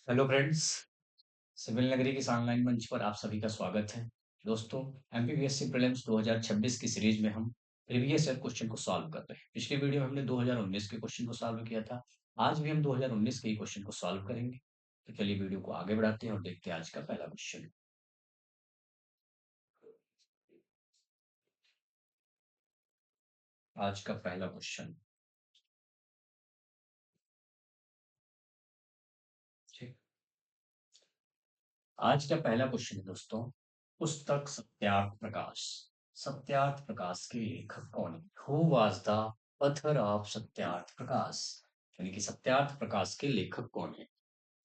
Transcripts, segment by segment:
Hello friends, civil नगरी के इस ऑनलाइन मंच पर आप सभी का स्वागत है। दोस्तों, एमपीपीएससी प्रीलिम्स 2026 की सीरीज में हम प्रीवियस ईयर क्वेश्चन को सॉल्व कर रहे हैं। पिछली वीडियो में हमने 2019 के क्वेश्चन को सॉल्व किया था। आज भी हम 2019 के ही क्वेश्चन को सॉल्व करेंगे। तो चलिए वीडियो को आगे बढ़ाते हैं और देखते हैं आज का पहला क्वेश्चन। आज का पहला क्वेश्चन, ठीक। आज का पहला क्वेश्चन है दोस्तों, पुस्तक सत्यार्थ प्रकाश। सत्यार्थ प्रकाश के लेखक कौन है? Who was the author of Satyarth Prakash? यानी कि सत्यार्थ प्रकाश के लेखक कौन है?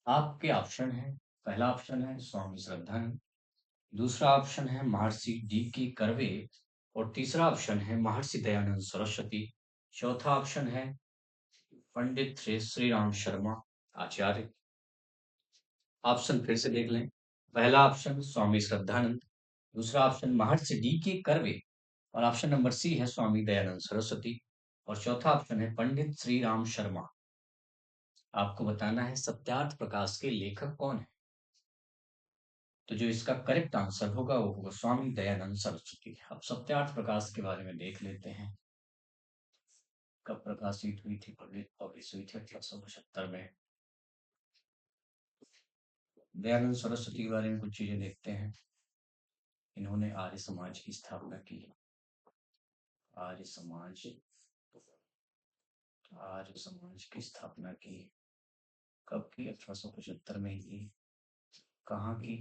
आपके ऑप्शन है। पहला ऑप्शन है स्वामी श्रद्धानंद, दूसरा ऑप्शन है महर्षि डी की कर्वे, और तीसरा ऑप्शन है महर्षि दयानंद सरस्वती। चौथा ऑप्शन है पंडित श्री राम शर्मा आचार्य। ऑप्शन फिर से देख लें। पहला ऑप्शन स्वामी श्रद्धानंद, दूसरा ऑप्शन महर्षि डी के कर्वे, और ऑप्शन नंबर सी है स्वामी दयानंद सरस्वती, और चौथा ऑप्शन है पंडित श्री राम शर्मा। आपको बताना है सत्यार्थ प्रकाश के लेखक कौन है। तो जो इसका करेक्ट आंसर होगा वो होगा स्वामी दयानंद सरस्वती। अब सत्यार्थ प्रकाश के बारे में देख लेते हैं। कब प्रकाशित हुई थी? पब्लिश हुई थी 1875 में। दयानंद सरस्वती के बारे में कुछ चीजें देखते हैं। इन्होंने आर्य समाज की स्थापना की। आर्य समाज, आर्य समाज की स्थापना की कब की? 1875 में ही। कहाँ की?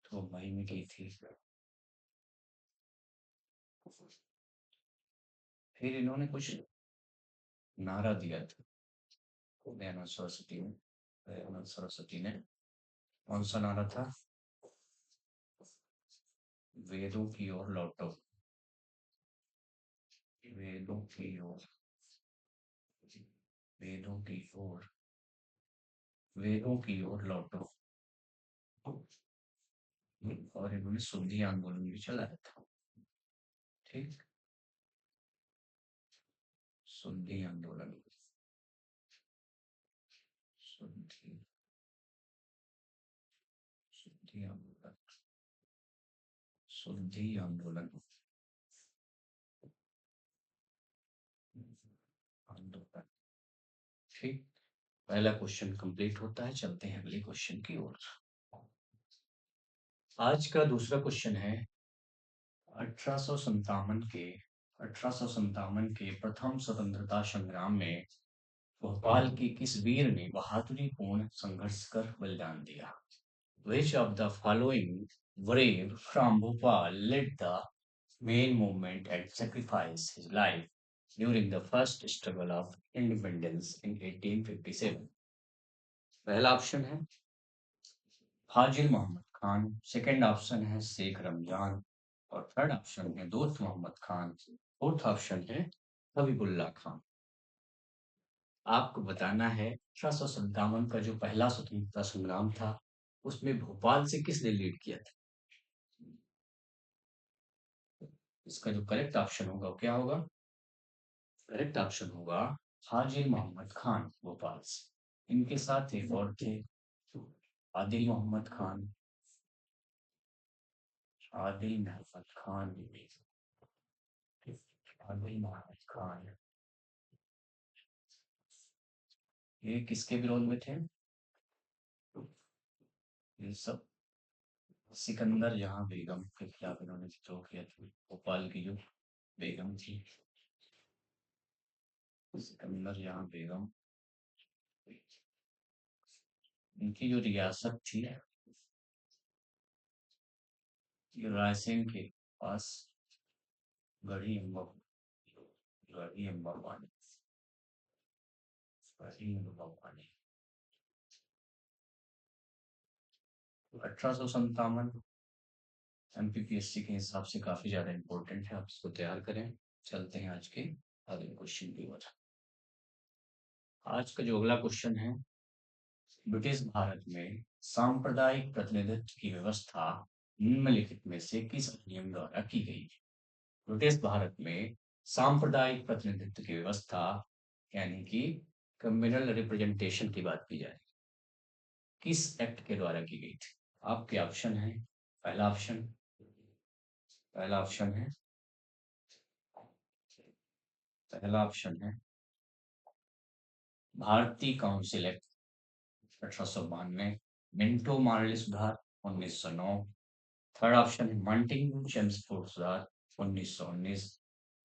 तो मुंबई में की थी। फिर इन्होंने कुछ नारा दिया था दयानंद सरस्वती ने। दयानंद सरस्वती ने कौन सा नारा था? वेदों की ओर लौटो, वेदों की ओर, वेदों की ओर, वेदों की ओर लौटो। और इन्होंने शुद्धि आंदोलन भी चलाया था। ठीक, शुद्धि आंदोलन, शुद्धि, शुद्धि आंदोलन, शुद्धि आंदोलन, आंदोलन। ठीक, पहला क्वेश्चन कंप्लीट होता है। चलते हैं अगले क्वेश्चन की ओर। आज का दूसरा क्वेश्चन है 1857 के 1857 के प्रथम स्वतंत्रता संग्राम में भोपाल के किस वीर ने बहादुरी पूर्ण संघर्ष कर बलिदान दिया? Which of the following brave from Bhopal led the main movement and sacrificed his life during the first struggle of independence in 1857? पहला ऑप्शन है हाजिर मोहम्मद खान, सेकंड ऑप्शन है शेख रमजान, और थर्ड ऑप्शन है दोस्त मोहम्मद खान, फोर्थ ऑप्शन है हबीबुल्ला खान। आपको बताना है 1857 का जो पहला स्वतंत्रता संग्राम था उसमें भोपाल से किसने लीड किया था? इसका जो करेक्ट ऑप्शन होगा वो क्या होगा? करेक्ट ऑप्शन होगा हाजिर मोहम्मद खान भोपाल से। इनके साथ एक और थे, आदिल मोहम्मद खान, आदिल मोहम्मद खान, आदिल मोहम्मद खान। ये किसके विरोध में थे? ये सब सिकंदर जहां बेगम के खिलाफ इन्होंने विद्रोह किया था। भोपाल की जो बेगम थी, सिकंदर जहां बेगम, इनकी जो रियासत थी ये रायसेन के पास गढ़ी अम्बा, गढ़ी अम्बा पानी, गढ़ी अम्बा पानी। 1857 एमपीपीएससी के हिसाब से काफी ज्यादा इम्पोर्टेंट है, आप इसको तैयार करें। चलते हैं आज के अगले क्वेश्चन की ओर। आज का जो अगला क्वेश्चन है, ब्रिटिश भारत में सांप्रदायिक प्रतिनिधित्व की व्यवस्था निम्नलिखित में से किस अधिनियम द्वारा की गई? ब्रिटिश भारत में सांप्रदायिक प्रतिनिधित्व की व्यवस्था यानी कि कम्युनल रिप्रेजेंटेशन की बात की जाए किस एक्ट के द्वारा की गई थी? आपके ऑप्शन है, पहला ऑप्शन पहला ऑप्शन है पहला ऑप्शन है भारतीय काउंसिल एक्ट 1892, मिंटो मार्ली सुधार 1909, थर्ड ऑप्शन है मॉन्टेग्यू चेम्सफोर्ड सुधार 1919,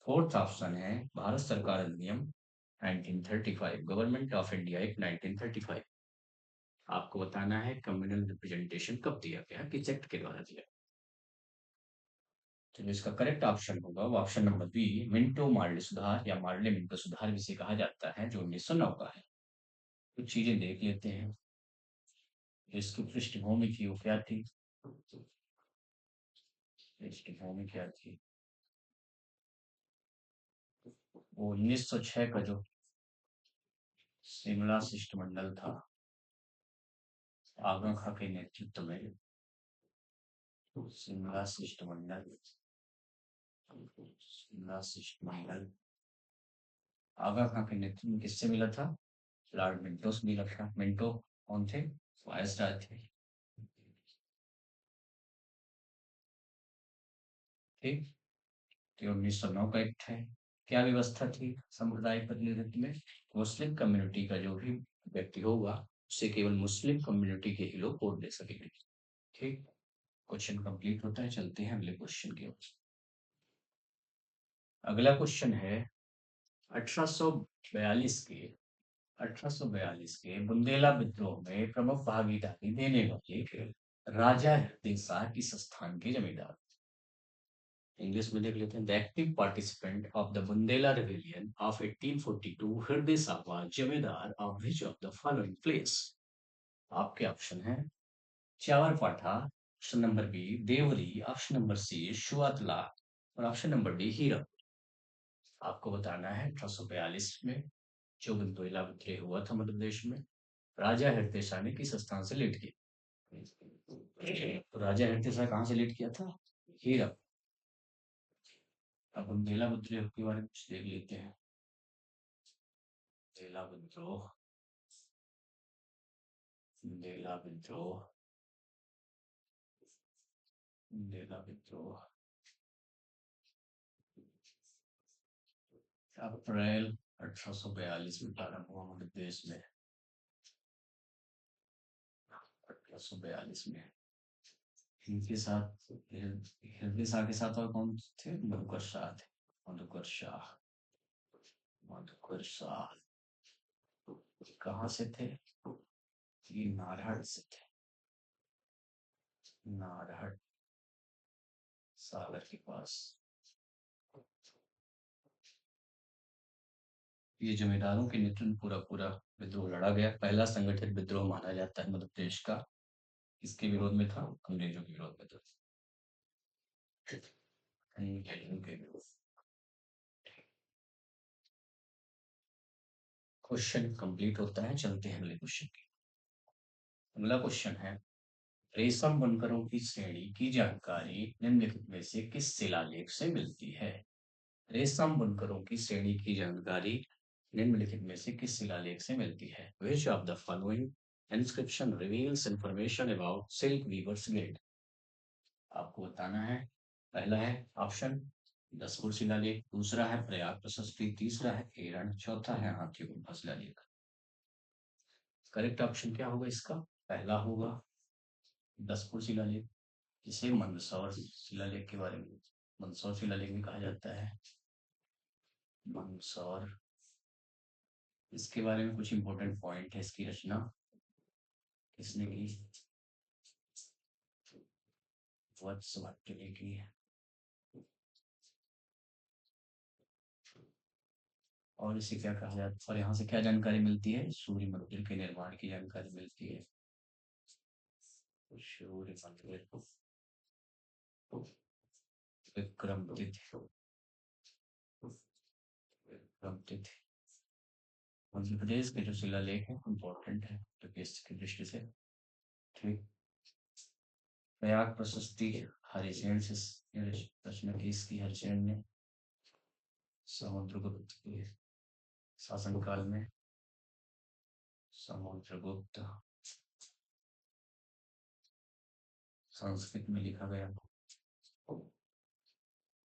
फोर्थ ऑप्शन है भारत सरकार अधिनियम 1935, गवर्नमेंट ऑफ इंडिया एक्ट 1935। आपको बताना है कम्युनल रिप्रेजेंटेशन कब दिया गया, किस एक्ट के द्वारा दिया। तो जो इसका करेक्ट ऑप्शन होगा वो option number B, Minto Morley सुधार या मार्ले मिंटो सुधार जिसे कहा जाता है, जो 1909 का है। कुछ चीजें देख लेते हैं। जो इसकी पृष्ठभूमि थी वो क्या थी? पृष्ठभूमि क्या थी? वो 1906 का जो शिमला शिष्टमंडल था, आगा खां के नेतृत्व में शिमला शिष्टमंडल शिमला शिष्टमंडल आगा खां के नेतृत्व में किससे मिला था? लॉर्ड मिंटो से मिला था। मिंटो कौन थे? वायसराय थे। ठीक। तो 1909 का एक्ट है। क्या व्यवस्था थी सांप्रदायिक प्रतिनिधित्व में? मुस्लिम कम्युनिटी का जो भी व्यक्ति होगा उसे केवल मुस्लिम कम्युनिटी के ही लोग वोट दे सकेंगे। ठीक। क्वेश्चन कंप्लीट होता है, चलते हैं अगले क्वेश्चन की ओर। अगला क्वेश्चन है 1842 के 1842 के बुंदेला विद्रोह में प्रमुख भागीदारी देने वाले राजा हृदय शाह किस स्थान के जमींदार? इंग्लिश में देख लेते हैं। The active participant of the Bundela rebellion of 1842 Hriday Shah was zamindar of which of the following place? आपके ऑप्शन है च्यावरपाठा, option number B Deori, option number C शुआतला और ऑप्शन नंबर डी हीरा। आपको बताना है 1842 में जो बुंदेला विद्रोह हुआ था मध्य प्रदेश में, राजा हृदय शाह ने किस स्थान से लीड किया? तो राजा हृदय शाह कहाँ से लीड किया था? हीरा। अब बुंदेला विद्रोह के बारे में कुछ देख लेते हैं। बुंदेला विद्रोह बुंदेला विद्रोह बुंदेला विद्रोह अप्रैल 1842 में प्रारंभ हुआ मध्य प्रदेश में। 1842 में इनके साथ हृदय शाह के साथ और कौन थे? मधुकर शाह थे। मधुकर शाह मधुकर शाह कहाँ से थे? ये नारहट से थे। नारहट सागर के पास। ये जमींदारों के नेतृत्व में पूरा पूरा विद्रोह लड़ा गया। पहला संगठित विद्रोह माना जाता है मध्य प्रदेश का। किसके विरोध में था? अंग्रेजों के विरोध में था। अंग्रेजों के विरोध। क्वेश्चन कंप्लीट होता है, चलते हैं अगले क्वेश्चन की। अगला क्वेश्चन है रेशम बुनकरों की श्रेणी की जानकारी निम्नलिखित में से किस शिलालेख से मिलती है? रेशम बुनकरों की श्रेणी की जानकारी निम्नलिखित में से किस शिलालेख से मिलती है? Which of the following inscription reveals information about silk weavers guild? आपको बताना है। पहला है ऑप्शन दसपुर शिलालेख, दूसरा है प्रयाग प्रशस्ति, तीसरा है केरन, चौथा है हाथी गुम्फा शिलालेख। करेक्ट ऑप्शन क्या होगा इसका? पहला होगा दसपुर शिलालेख, जिसे मंदसौर शिलालेख के बारे में मंदसौर शिलालेख भी कहा जाता है। मंदसौर, इसके बारे में कुछ इंपॉर्टेंट पॉइंट है। इसकी रचना किसने की? वत्स भट्ट ने की है। और इसे क्या कहा जाता है और यहाँ से क्या जानकारी मिलती है? सूर्य मंदिर के निर्माण की जानकारी मिलती है। सूर्य मंदिर विक्रम तिथि विक्रम तिथि मध्य प्रदेश के जो शिलालेख है इम्पोर्टेंट है तो की दृष्टि से। ठीक। प्रयाग प्रशस्ति हरिसेन से रचना की इसकी हरिसेन ने समुद्रगुप्त के शासनकाल में। समुद्रगुप्त संस्कृत में लिखा गया,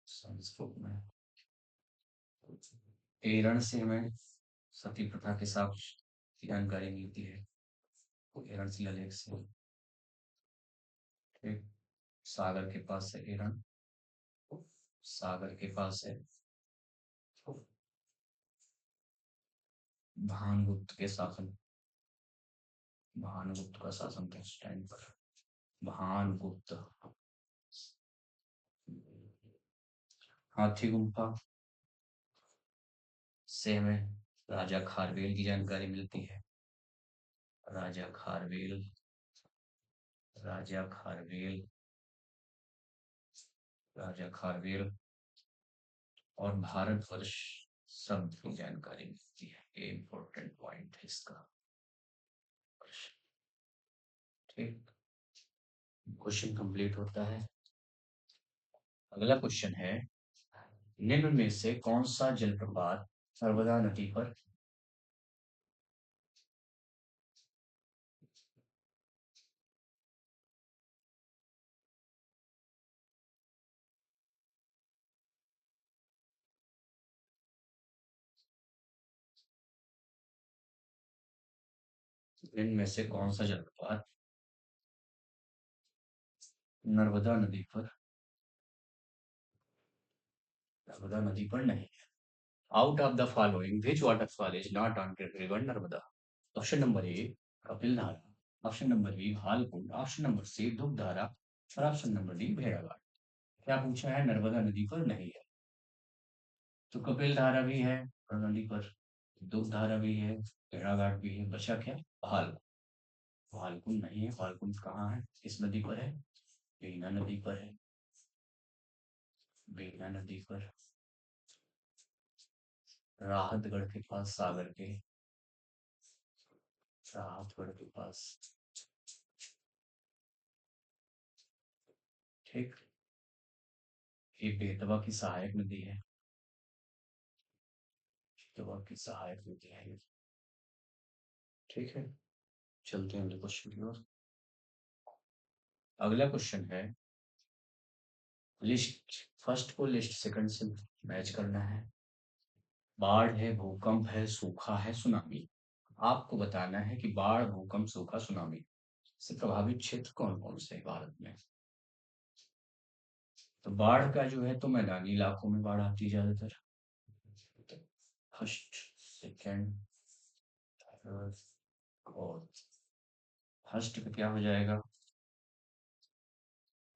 संस्कृत में एरण से हमें सती प्रथा के साथ जानकारी मिलती है, एरण शिलालेख से। ठीक, सागर के पास है एरण, सागर के पास है भानुगुप्त के शासन, भानुगुप्त का शासन था उस टाइम पर, भानुगुप्त। हाथी गुम्फा से हमें राजा खारवेल की जानकारी मिलती है, राजा खारवेल, राजा खारवेल, राजा खारवेल और भारतवर्ष शब्द की जानकारी मिलती है, ये इंपॉर्टेंट पॉइंट है इसका। ठीक, क्वेश्चन कंप्लीट होता है। अगला क्वेश्चन है, निम्न में से कौन सा जलप्रपात नर्मदा नदी पर इनमें से कौन सा जलप्रपात नर्मदा नदी पर, नर्मदा नदी पर नहीं है? Out of the following which waterfall is not on river Narmada? Option number A Kapil Dhara, option number B Bhalkund, option number C Dugdhara और ऑप्शन नंबर डी भेड़ाघाट। क्या पूछा है? नर्मदा नदी पर नहीं है, तो कपिल धारा भी है नदी पर, दुग्धारा भी है, भेड़ाघाट भी है, बचा क्या? भाल, भालकुंड नहीं है। भालकुंड कहाँ है, किस नदी पर है? बीना नदी पर है, बीना नदी पर, राहतगढ़ के पास, सागर के राहतगढ़ के पास। ठीक, ये बेतवा की सहायक नदी है, बेतवा की सहायक नदी है ये। ठीक है, चलते हैं अगले क्वेश्चन की ओर। अगला क्वेश्चन है, लिस्ट फर्स्ट को लिस्ट सेकंड से मैच करना है। बाढ़ है, भूकंप है, सूखा है, सुनामी। आपको बताना है कि बाढ़, भूकंप, सूखा, सुनामी से प्रभावित क्षेत्र कौन कौन से हैं भारत में। तो बाढ़ का जो है तो मैदानी इलाकों में बाढ़ आती है ज्यादातर, first, second, third, fourth. First पे क्या हो जाएगा?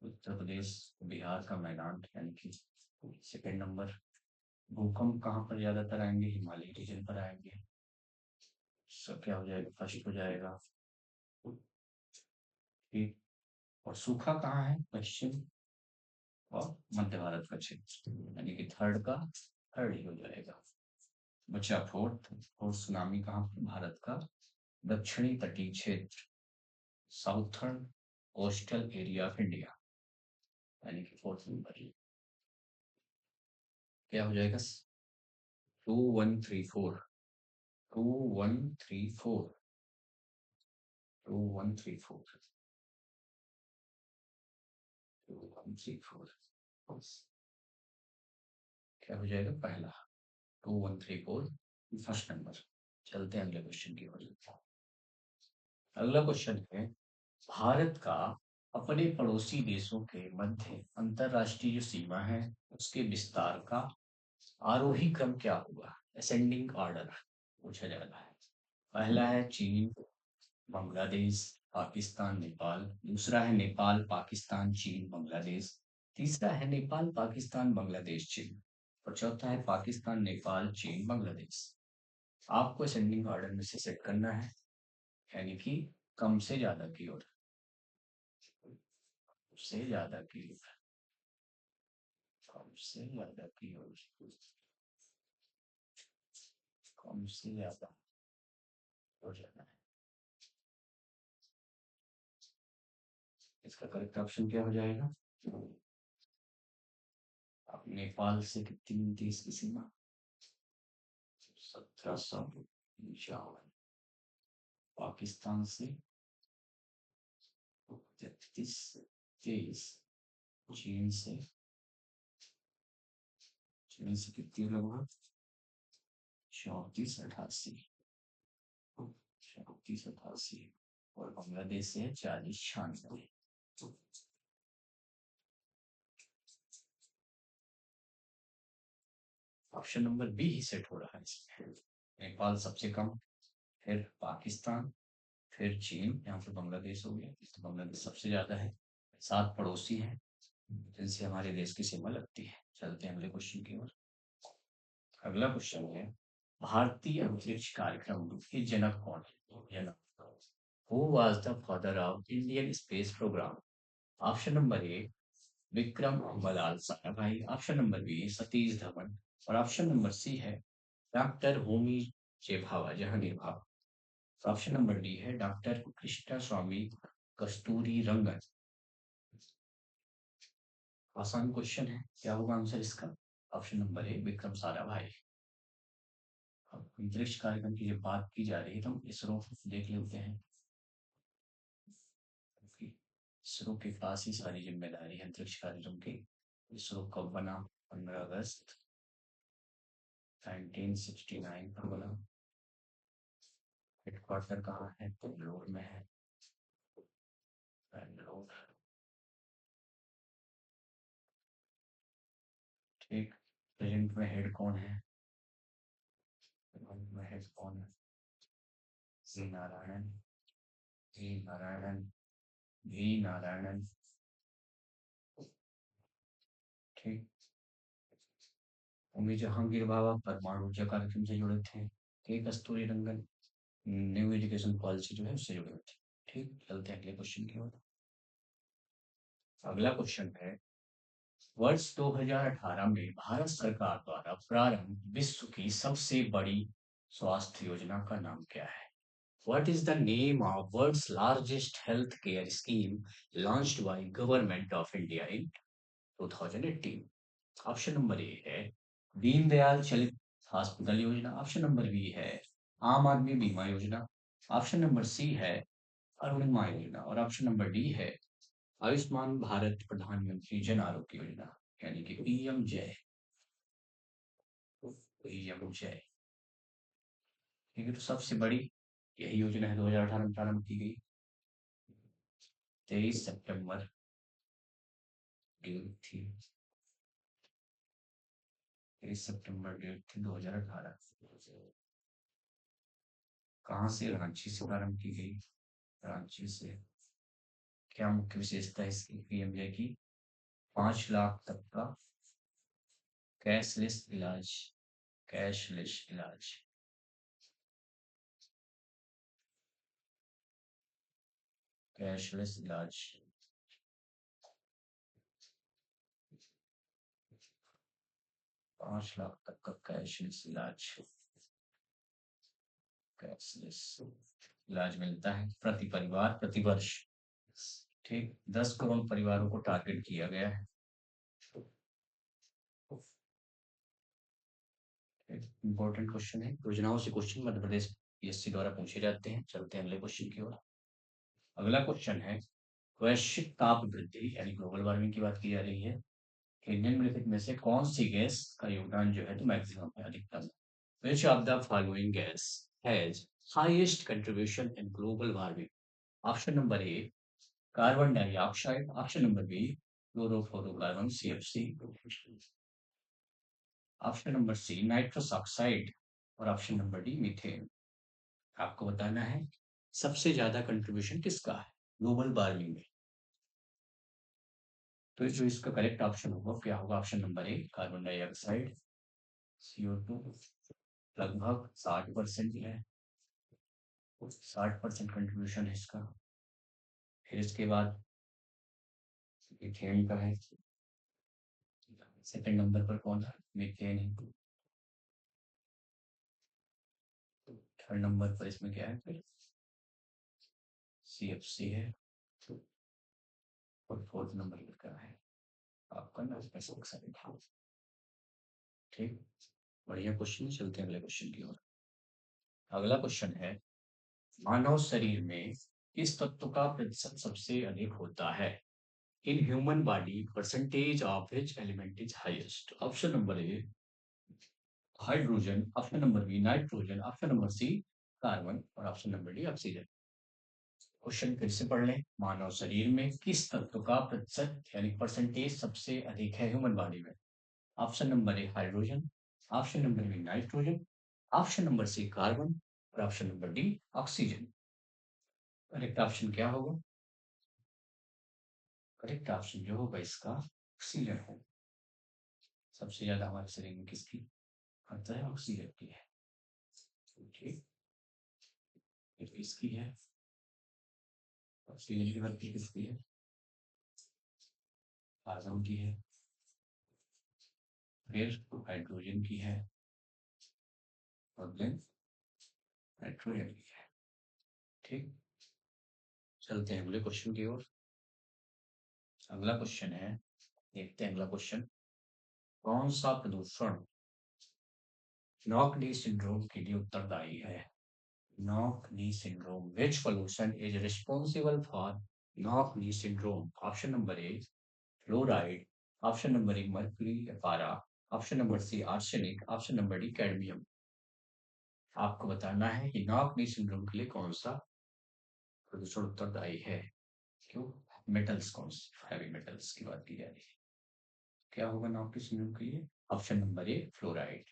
उत्तर प्रदेश, बिहार का मैदान यानी कि सेकंड नंबर। भूकंप कहाँ पर ज्यादातर आएंगे? हिमालय रीजन पर आएंगे। सब क्या हो जाएगा? फर्स्ट हो जाएगा। ठीक, और सूखा कहाँ है? पश्चिम और मध्य भारत का क्षेत्र, यानी कि थर्ड का थर्ड ही हो जाएगा। बचा फोर्थ, और सुनामी कहाँ पर? भारत का दक्षिणी तटीय क्षेत्र, southern coastal area of India, यानी कि फोर्थ नंबर। क्या हो जाएगा? 2134, 2134, 2134, 2134। क्या हो जाएगा? पहला 2134 फर्स्ट नंबर। चलते हैं अगले क्वेश्चन की ओर। अगला क्वेश्चन है, भारत का अपने पड़ोसी देशों के मध्य अंतरराष्ट्रीय जो सीमा है उसके विस्तार का आरोही क्रम क्या होगा? असेंडिंग ऑर्डर पूछा जा रहा है। पहला है चीन, बांग्लादेश, पाकिस्तान, नेपाल। दूसरा है नेपाल, पाकिस्तान, चीन, बांग्लादेश। तीसरा है नेपाल, पाकिस्तान, बांग्लादेश, चीन। और चौथा है पाकिस्तान, नेपाल, चीन, बांग्लादेश। आपको असेंडिंग ऑर्डर में से सेट करना है, यानी कि कम से ज्यादा की ओर, से ज्यादा की ओर, कम से ज्यादा की ओर, कम से ज्यादा हो जाना है। इसका करेक्ट ऑप्शन क्या हो जाएगा? अब नेपाल से कितनी मिलती है इसकी सीमा? 1751। पाकिस्तान से 33 23 चीन से कितनी लगभग 3488 3488 और बांग्लादेश से 4096। ऑप्शन नंबर बी ही सेट हो रहा है इसमें। नेपाल सबसे कम, फिर पाकिस्तान, फिर चीन, यहाँ पे बांग्लादेश हो गया, तो बांग्लादेश सबसे ज्यादा है। 7 पड़ोसी हैं जिनसे हमारे देश की सीमा लगती है। चलते हैं अगले क्वेश्चन की ओर। अगला क्वेश्चन है, भारतीय अंतरिक्ष कार्यक्रम के जनक कौन है? जनक, who was the father of Indian space programme? Option number A Vikram Balal Sarabhai, option number B Satish Dhawan, और ऑप्शन नंबर सी है डॉक्टर होमी जेभावा Jehangir Bhabha. Option number D है डॉक्टर कृष्णा स्वामी कस्तूरी रंगन। आसान क्वेश्चन है, क्या होगा आंसर इसका? Option number A Vikram Sarabhai. अब अंतरिक्ष कार्यक्रम की जब बात की जा रही है तो हम इसरो देख लेते हैं, क्योंकि इसरो के पास ही सारी जिम्मेदारी है अंतरिक्ष कार्यक्रम की। इसरो कब बना? 15 अगस्त 1969 पर बना। हेडक्वार्टर कहाँ है? बेंगलोर में है, बेंगलोर। ठीक, प्रेजेंट में हेड कौन है? प्रेजेंट में हेड कौन है? V Narayanan, V Narayanan, V Narayanan. ठीक, होमी जहांगीर बाबा परमाणु ऊर्जा कार्यक्रम से जुड़े थे। के कस्तूरी रंगन न्यू एजुकेशन पॉलिसी जो है उससे जुड़े हुए थे। ठीक, चलते हैं अगले क्वेश्चन की ओर। अगला क्वेश्चन है, वर्ष 2018 में भारत सरकार द्वारा प्रारंभ विश्व की सबसे बड़ी स्वास्थ्य योजना का नाम क्या है? What is the name of world's largest healthcare scheme launched by Government of India in 2018? Option number ए है दीनदयाल चलित हॉस्पिटल योजना, ऑप्शन नंबर बी है आम आदमी बीमा योजना, ऑप्शन नंबर सी है अरुणिमा योजना, और ऑप्शन नंबर डी है आयुष्मान भारत प्रधानमंत्री जन आरोग्य योजना, यानी कि पीएम जय। पीएम जय, ठीक है। तो सबसे बड़ी यही योजना है, 2018 में प्रारंभ की गई। 23 सितंबर डेट थी, 23 सितंबर डेट थी 2018। कहाँ से? रांची से प्रारंभ की गई, रांची से। क्या मुख्य विशेषता है इसकी पीएमजे की? 5 लाख तक का कैशलेस इलाज, कैशलेस इलाज, कैशलेस इलाज। 5 लाख तक का कैशलेस इलाज, कैशलेस इलाज मिलता है प्रति परिवार प्रति वर्ष। ठीक, 10 करोड़ परिवारों को टारगेट किया गया है। इंपॉर्टेंट क्वेश्चन है, योजनाओं से क्वेश्चन मध्य प्रदेश पीएससी द्वारा पूछे जाते हैं। चलते हैं अगले क्वेश्चन की ओर। अगला क्वेश्चन है, वैश्विक ताप वृद्धि यानी ग्लोबल वार्मिंग की बात की जा रही है, निम्नलिखित में से कौन सी गैस का योगदान जो है तो मैक्सिमम है, अधिकतम? Which of the following gas has highest contribution in global warming? Option number A carbon dioxide, option number B chlorofluorocarbon CFC, option number C nitrous oxide, और ऑप्शन नंबर डी मीथेन। आपको बताना है सबसे ज्यादा contribution किसका है global warming में। तो जो इसका करेक्ट ऑप्शन होगा क्या होगा? Option number A carbon dioxide, CO2 लगभग 60% है, 60% कंट्रीब्यूशन है इसका। फिर इसके बाद मीथेन का है, सेकंड नंबर पर कौन है? मीथेन है। थर्ड नंबर पर इसमें क्या है? फिर CFC है, और फोर्थ नंबर पर क्या है आपका? Nitrous oxide. ठीक, बढ़िया क्वेश्चन। चलते हैं अगले क्वेश्चन की ओर। अगला क्वेश्चन है, मानव शरीर में किस तत्व का प्रतिशत सबसे अधिक होता है? In human body percentage of which element is highest? Option number A hydrogen, option number B nitrogen, option number C carbon और option number D oxygen. Question फिर से पढ़ लें। मानव शरीर में किस तत्व का प्रतिशत यानी परसेंटेज सबसे अधिक है ह्यूमन बॉडी में? Option number A hydrogen, option number B nitrogen, option number C carbon और option number D oxygen. Correct option क्या होगा? करेक्ट ऑप्शन जो होगा इसका ऑक्सीजन होगा। सबसे ज्यादा हमारे शरीर में किसकी आता है? ऑक्सीजन की है। ठीक, फिर किसकी है? ऑक्सीजन की भर्ती किसकी है? कार्बन की है। फिर हाइड्रोजन की है और देन नाइट्रोजन की है। ठीक, चलते हैं अगले क्वेश्चन की ओर। अगला क्वेश्चन है, देखते हैं अगला क्वेश्चन। कौन सा प्रदूषण नॉक डी सिंड्रोम के लिए उत्तरदायी है? Knock knee syndrome, which pollution is responsible for knock knee syndrome? Option number A fluoride, option number A mercury या पारा, option number C arsenic, option number D cadmium. आपको बताना है कि नॉक डी सिंड्रोम के लिए कौन सा प्रदूषण उत्तरदायी है। क्यों? मेटल्स, कौन से हैवी मेटल्स की बात की जा रही है। क्या होगा नॉक डी सिंड्रोम के लिए? Option number A fluoride.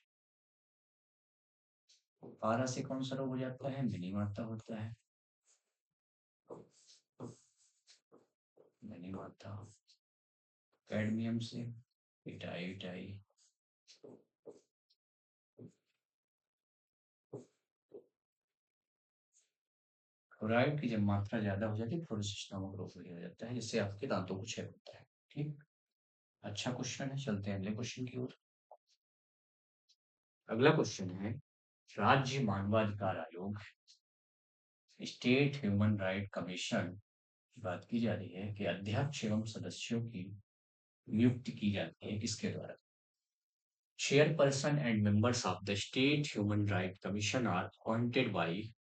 पारा से कौन सा रोग हो जाता है? मिनी माता होता है। मिनी माता। कैडमियम से इटाई इटाई। फ्लोराइड की जब मात्रा ज्यादा हो जाती है फ्लोरोसिस नामक रोग हो जाता है, जिससे आपके दांतों को क्षय होता है। ठीक, अच्छा क्वेश्चन है। चलते हैं अगले क्वेश्चन की ओर। अगला क्वेश्चन है, राज्य मानवाधिकार आयोग, स्टेट ह्यूमन राइट कमीशन की बात की जा रही है कि अध्यक्ष एवं सदस्यों की नियुक्ति की जाती है किसके द्वारा? Chairperson and members of the state human right commission are appointed by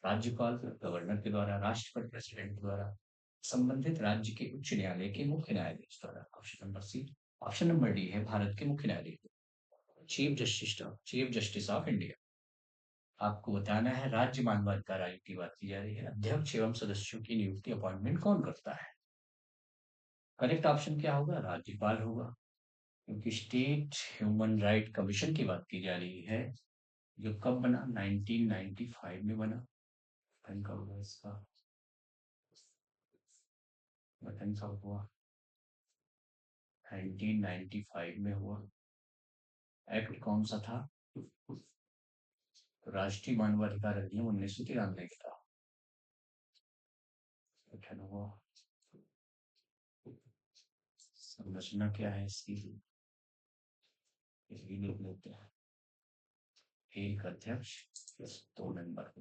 राज्यपाल, गवर्नर के द्वारा, राष्ट्रपति प्रेसिडेंट द्वारा, संबंधित राज्य के उच्च न्यायालय के मुख्य न्यायाधीश द्वारा। Option number C. Option number D है भारत के मुख्य न्यायाधीश, चीफ जस्टिस ऑफ इंडिया। आपको बताना है राज्य मानवाधिकार आयोग की बात की जा रही है, अध्यक्ष एवं सदस्यों की नियुक्ति अपॉइंटमेंट कौन करता है? करेक्ट ऑप्शन क्या होगा? राज्यपाल होगा, क्योंकि स्टेट ह्यूमन राइट कमीशन की बात की जा रही है, जो कब बना? 1995 में बना। गठन कब हुआ इसका? गठन कब हुआ? 1995 में हुआ। एक्ट कौन सा था? राष्ट्रीय मानवाधिकार अधिनियम 1993 का था। गठन हुआ। संरचना क्या है इसकी? इसकी लिख लेते हैं। एक अध्यक्ष प्लस 2 मेंबर।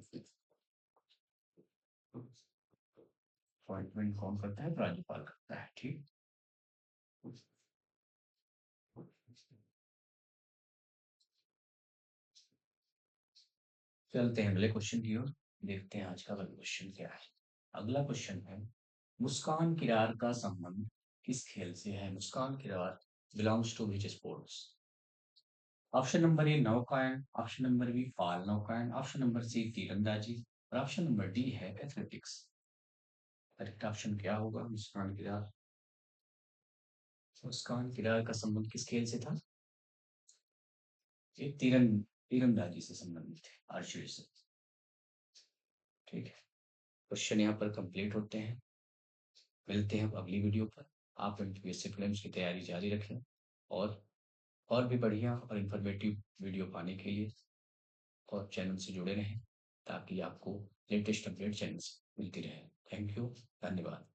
अपॉइंटमेंट कौन करता है? राज्यपाल करता है। ठीक, चलते हैं अगले क्वेश्चन की ओर। देखते हैं आज का अगला क्वेश्चन क्या है। अगला क्वेश्चन है, मुस्कान किरार का संबंध किस खेल से है? Muskan Kirar belongs to which sports? Option number A नौकायन, ऑप्शन नंबर बी पाल नौकायन, ऑप्शन नंबर सी तीरंदाजी और ऑप्शन नंबर डी है एथलेटिक्स। करेक्ट ऑप्शन क्या होगा? मुस्कान किरार। मुस्कान किरार का संबंध किस खेल से था? ये तीरंदाजी से संबंधित है, आर्चरी से। ठीक है, क्वेश्चन यहाँ पर कंप्लीट होते हैं। मिलते हैं अगली वीडियो पर। आप यूपीएससी प्रीलिम्स की तैयारी जारी रखें और और भी बढ़िया और इंफॉर्मेटिव वीडियो पाने के लिए और चैनल से जुड़े रहें, ताकि आपको लेटेस्ट अपडेट चैनल से मिलती रहे। थैंक यू, धन्यवाद।